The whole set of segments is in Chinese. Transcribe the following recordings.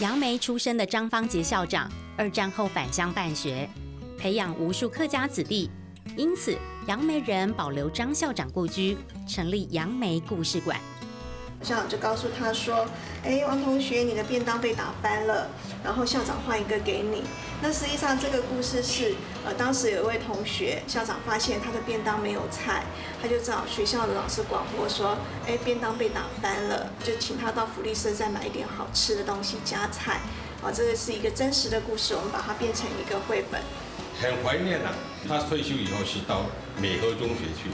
杨梅出身的张芳杰校长，二战后返乡办学，培养无数客家子弟，因此杨梅人保留张校长故居，成立杨梅故事馆。校长就告诉他说：“王同学，你的便当被打翻了，然后校长换一个给你。”那实际上这个故事是，当时有一位同学，校长发现他的便当没有菜，他就找学校的老师广播说：“便当被打翻了，就请他到福利社再买一点好吃的东西加菜。”这个是一个真实的故事，我们把它变成一个绘本。很怀念啊！他退休以后是到美和中学去，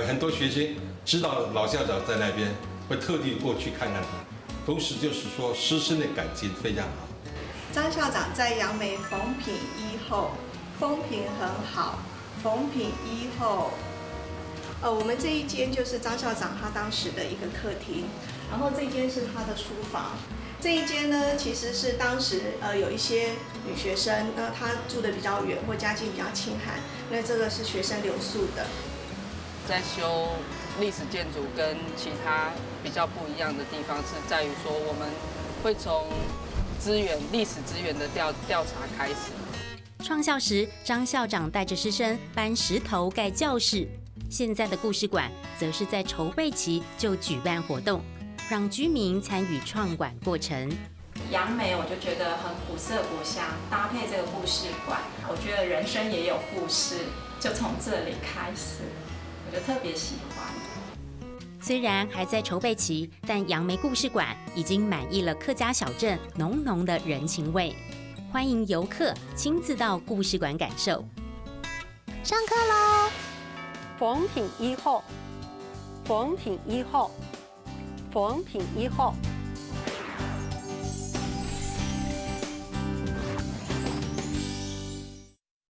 很多学生知道老校长在那边，会特地过去看看他，同时就是说师生的感情非常好。张校长在杨梅逢品一后，风评很好。逢品一后，我们这一间就是张校长他当时的一个客厅，然后这一间是他的书房。这一间呢，其实是当时有一些女学生，那她住的比较远或家境比较清寒，那这个是学生留宿的。在修历史建筑跟其他比较不一样的地方是在于说，我们会从历史资源的调查开始。创校时，张校长带着师生搬石头盖教室，现在的故事馆则是在筹备期就举办活动，让居民参与创馆过程。杨梅我就觉得很古色古香，搭配这个故事馆，我觉得人生也有故事，就从这里开始，我就特别喜欢。虽然还在筹备期，但杨梅故事馆已经满溢了客家小镇浓浓的人情味，欢迎游客亲自到故事馆感受。上课喽！逢品一后，逢品一后，逢品一后。